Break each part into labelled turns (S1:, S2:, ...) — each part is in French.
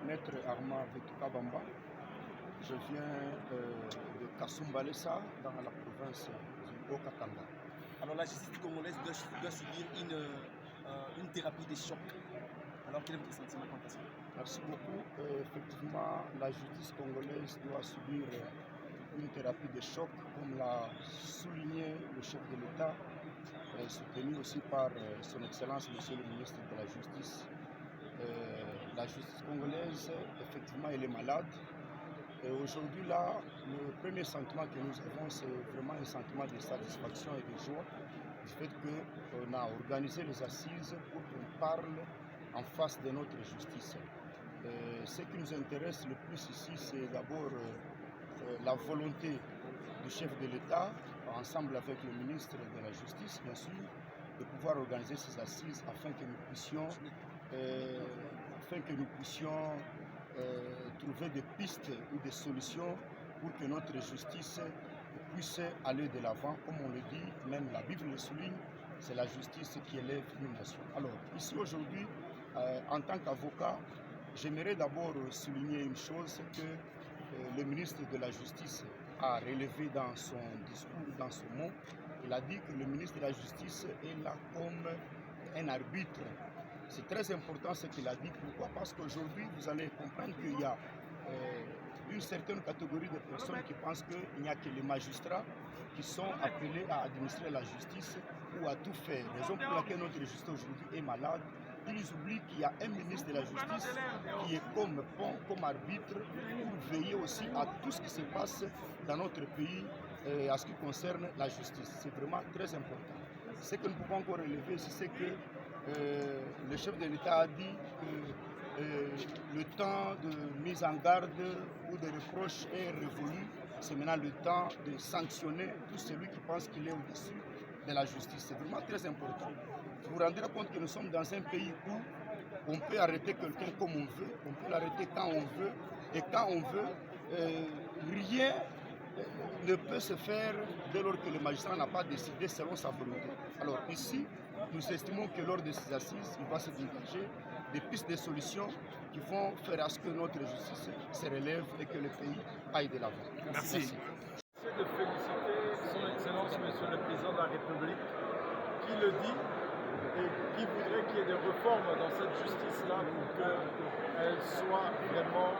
S1: Maître Armand Vetuka Bamba. Je viens de Kasumbalesa, dans la province du Haut-Katanga.
S2: Alors la justice congolaise doit subir une thérapie de choc. Alors quel est votre sentiment quant à ça?
S1: Merci beaucoup. Effectivement, la justice congolaise doit subir une thérapie de choc, comme l'a souligné le chef de l'État, soutenu aussi par son Excellence, Monsieur le ministre de la Justice. La justice congolaise, effectivement, elle est malade. Et aujourd'hui, là, le premier sentiment que nous avons, c'est vraiment un sentiment de satisfaction et de joie du fait qu'on a organisé les assises pour qu'on parle en face de notre justice. Ce qui nous intéresse le plus ici, c'est d'abord la volonté du chef de l'État, ensemble avec le ministre de la Justice, bien sûr, de pouvoir organiser ces assises afin que nous puissions trouver des pistes ou des solutions pour que notre justice puisse aller de l'avant. Comme on le dit, même la Bible le souligne, c'est la justice qui élève une nation. Alors, ici aujourd'hui, en tant qu'avocat, j'aimerais d'abord souligner une chose que le ministre de la Justice a relevé dans son discours, dans son mot. Il a dit que le ministre de la Justice est là comme un arbitre. C'est très important ce qu'il a dit. Pourquoi? Parce qu'aujourd'hui, vous allez comprendre qu'il y a une certaine catégorie de personnes qui pensent qu'il n'y a que les magistrats qui sont appelés à administrer la justice ou à tout faire. Raison pour laquelle notre justice aujourd'hui est malade. Ils oublient qu'il y a un ministre de la Justice qui est comme pont, comme arbitre, pour veiller aussi à tout ce qui se passe dans notre pays à ce qui concerne la justice. C'est vraiment très important. Ce que nous pouvons encore relever ici, c'est que le chef de l'État a dit que le temps de mise en garde ou de reproche est révolu. C'est maintenant le temps de sanctionner tout celui qui pense qu'il est au-dessus de la justice. C'est vraiment très important. Vous vous rendrez compte que nous sommes dans un pays où on peut arrêter quelqu'un comme on veut, on peut l'arrêter quand on veut, et quand on veut, rien ne peut se faire dès lors que le magistrat n'a pas décidé selon sa volonté. Alors ici, nous estimons que lors de ces assises, il va se dégager des pistes de solutions qui vont faire à ce que notre justice se relève et que le pays aille de l'avant.
S3: Merci.
S4: J'essaie de féliciter son Excellence, Monsieur le Président de la République, qui le dit et qui voudrait qu'il y ait des réformes dans cette justice-là pour qu'elle soit vraiment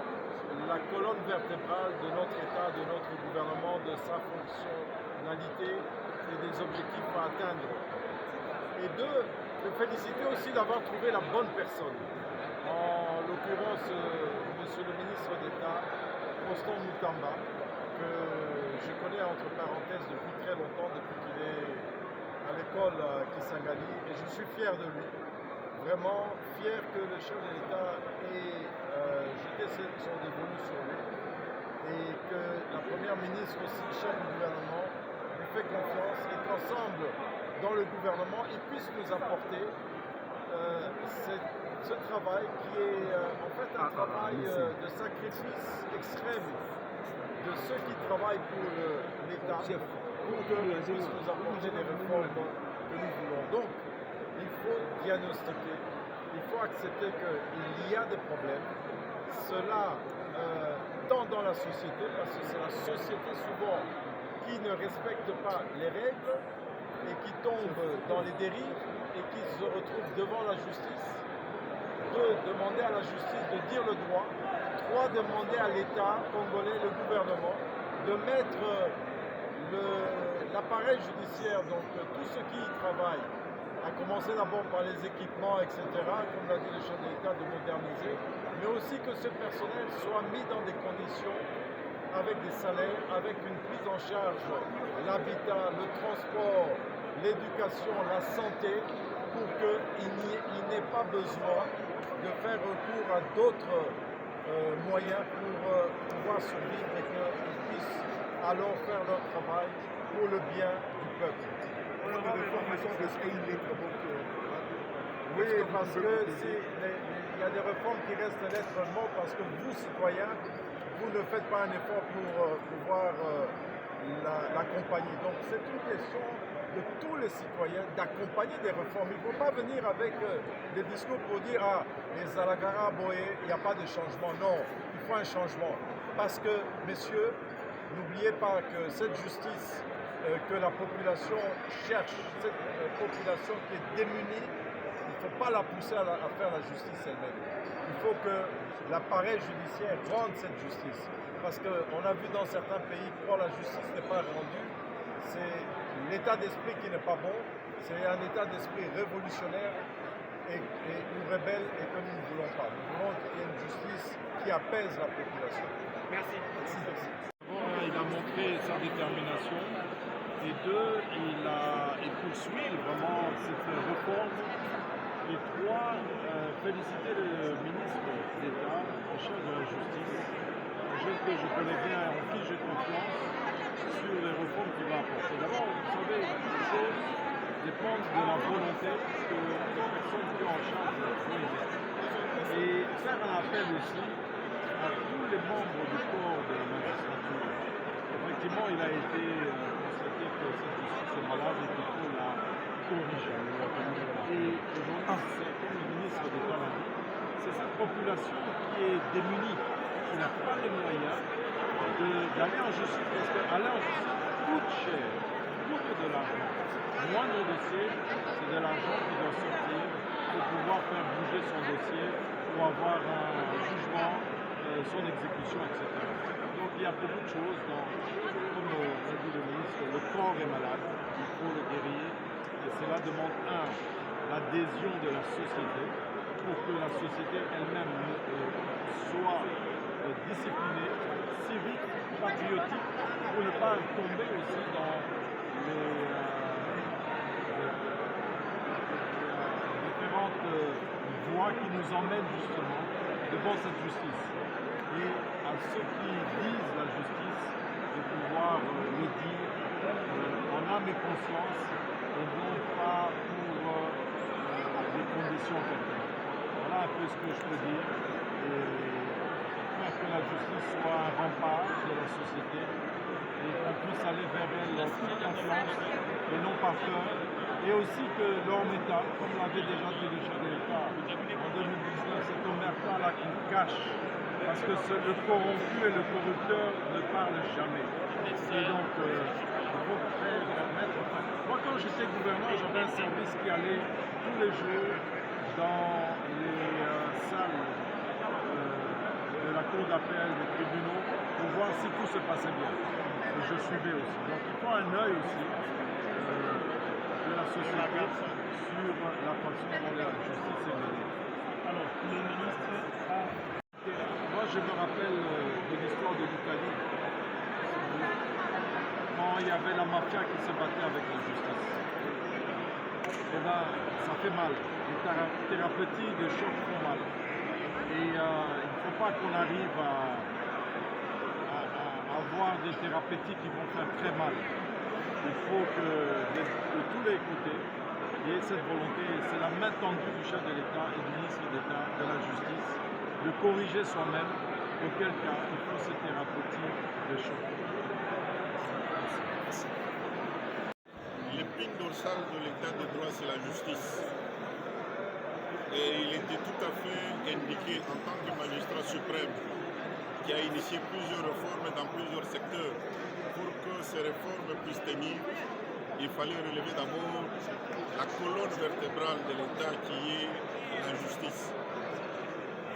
S4: la colonne vertébrale de notre État, de notre gouvernement, de sa fonctionnalité et des objectifs à atteindre. Et deux, de féliciter aussi d'avoir trouvé la bonne personne. En l'occurrence, Monsieur le ministre d'État, Constant Mutamba, que je connais entre parenthèses depuis très longtemps, depuis qu'il est à l'école à Kisangani, et je suis fier de lui. Vraiment fier que le chef de l'État ait jeté son dévolu sur lui et que la première ministre aussi, chef du gouvernement, lui fait confiance et qu'ensemble, dans le gouvernement, ils puissent nous apporter ce travail qui est en fait un travail de sacrifice extrême de ceux qui travaillent pour l'État, pour qu'ils puissent nous apporter les réformes que nous voulons. Donc, il faut diagnostiquer, il faut accepter qu'il y a des problèmes. Cela, tant dans la société, parce que c'est la société souvent qui ne respecte pas les règles et qui tombe dans les dérives et qui se retrouve devant la justice. Deux, demander à la justice de dire le droit. Trois, demander à l'État congolais, le gouvernement, de mettre l'appareil judiciaire, donc tous ceux qui y travaillent, à commencer d'abord par les équipements, etc., comme l'a dit le chef de l'État, de moderniser, mais aussi que ce personnel soit mis dans des conditions avec des salaires, avec une prise en charge, l'habitat, le transport, l'éducation, la santé, pour qu'il n'ait pas besoin de faire recours à d'autres moyens pour pouvoir survivre et qu'ils puissent alors faire leur travail pour le bien du peuple. Oui, parce que il y a des réformes qui restent lettres mortes parce que vous, citoyens, vous ne faites pas un effort pour pouvoir l'accompagner. Donc c'est une question de tous les citoyens d'accompagner des réformes. Il ne faut pas venir avec des discours pour dire ah, les Alagara Boé, il n'y a pas de changement. Non, il faut un changement. Parce que, messieurs, n'oubliez pas que cette justice que la population cherche, cette population qui est démunie, il ne faut pas la pousser à faire la justice elle-même. Il faut que l'appareil judiciaire rende cette justice. Parce qu'on a vu dans certains pays, quand la justice n'est pas rendue, c'est l'état d'esprit qui n'est pas bon, c'est un état d'esprit révolutionnaire et rebelle et que nous ne voulons pas. Nous voulons qu'il y ait une justice qui apaise la population.
S2: Merci.
S4: Il a montré sa détermination et il poursuit vraiment cette réforme. Et trois, féliciter le ministre d'État, le chef de la justice, que je connais bien et en qui j'ai confiance sur les réformes qu'il va apporter. D'abord, vous savez, les choses dépendent de la volonté que les personnes qui ont en charge de la et faire un appel aussi à tous les membres du corps de la magistrature. Effectivement, il a été constaté que cette justice est malade et qu'il faut la corriger. Et aujourd'hui, c'est comme le ministre d'État l'a dit, c'est cette population qui est démunie, qui n'a pas les moyens d'aller en justice, parce qu'aller en justice coûte cher, coûte de l'argent. Moi, mon dossier, c'est de l'argent qui doit sortir pour pouvoir faire bouger son dossier, pour avoir un jugement, son exécution, etc. Donc il y a beaucoup de choses, comme l'a dit le ministre, le corps est malade, il faut le guérir, et cela demande l'adhésion de la société, pour que la société elle-même soit disciplinée, civique, patriotique, pour ne pas tomber aussi dans les différentes voies qui nous emmènent justement devant cette justice. Et à ceux qui disent la justice, de pouvoir le dire en âme et conscience, et non pas pour des conditions quelconques. Voilà un peu ce que je peux dire. Et faire que la justice soit un rempart de la société et qu'on puisse aller vers elle en toute confiance et non par peur. Et aussi que l'homme-État, comme l'avait déjà dit le chef de l'État en 2019, cet homme-État-là qui cache, parce que le corrompu et le corrupteur ne parlent jamais. Et donc, il faut permettre. Moi, quand j'étais gouverneur, j'avais un service qui allait tous les jours dans les salles de la cour d'appel, des tribunaux, pour voir si tout se passait bien. Et je suivais aussi. Donc, il faut un œil aussi de la société sur la façon dont la justice est menée.
S2: Alors, le ministre a...
S4: Moi, je me rappelle de l'histoire de l'Italie, quand il y avait la mafia qui se battait avec la justice. Et là, ça fait mal. Les thérapeutiques de choc font mal. Et il ne faut pas qu'on arrive à avoir des thérapeutiques qui vont faire très mal. Il faut que de tous les côtés, il y ait cette volonté, c'est la main tendue du chef de l'État et du ministre d'État de la Justice, de corriger soi-même, auquel cas il faut ces thérapeutiques de choc.
S3: L'épine dorsale de l'état de droit, c'est la justice. Et il était tout à fait indiqué en tant que magistrat suprême qui a initié plusieurs réformes dans plusieurs secteurs. Pour que ces réformes puissent tenir, il fallait relever d'abord la colonne vertébrale de l'État qui est la justice.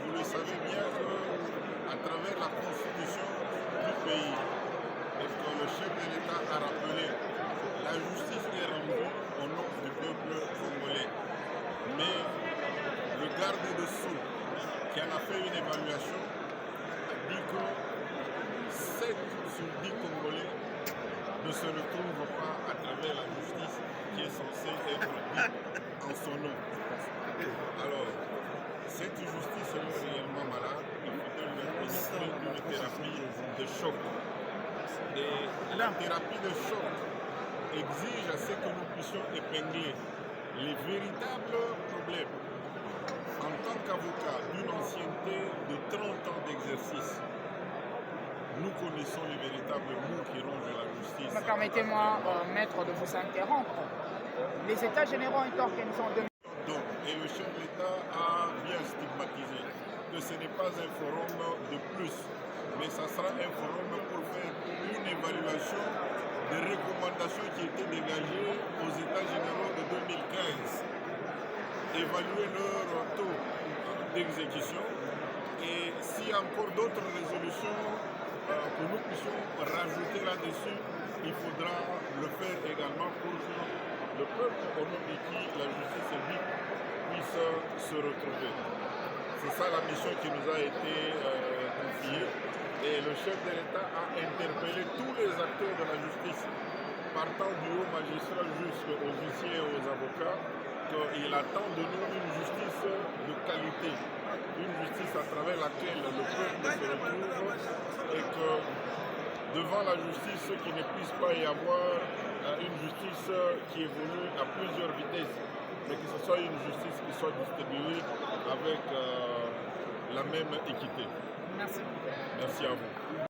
S3: Vous le savez bien qu'à travers la constitution du pays, et que le chef de l'État a rappelé, la justice est rendue au nom du peuple congolais. Mais le garde-dessous, qui en a fait une évaluation, a dit que 7 sur 10 Congolais ne se retrouvent pas à travers la justice qui est censée être dite en son nom. Alors, cette justice est réellement malade, il faudrait lui administrer une thérapie de choc. Et la thérapie de choc exige à ce que nous puissions épingler les véritables problèmes. En tant qu'avocat d'une ancienneté de 30 ans d'exercice, nous connaissons les véritables maux qui rongent la justice.
S5: Permettez-moi, maître, de vous interrompre. Les États généraux ont été organisés en 2000.
S3: Et le chef de l'État a bien stigmatisé que ce n'est pas un forum de plus, mais ça sera un forum pour faire une évaluation des recommandations qui étaient dégagées aux États généraux de 2015, évaluer leur taux d'exécution et s'il y a encore d'autres résolutions que nous puissions rajouter là-dessus, il faudra le faire également pour que le peuple au nom de qui la justice est dite puisse se retrouver. C'est ça la mission qui nous a été confiée et le chef de l'État a interpellé tous les acteurs de la justice, partant du haut magistrat jusqu'aux huissiers et aux avocats, qu'il attend de nous une justice de qualité, une justice à travers laquelle le peuple se retrouve et que devant la justice, qu'il ne puisse pas y avoir une justice qui évolue à plusieurs vitesses, mais que ce soit une justice qui soit distribuée avec la même équité.
S5: Merci.
S3: Merci à vous.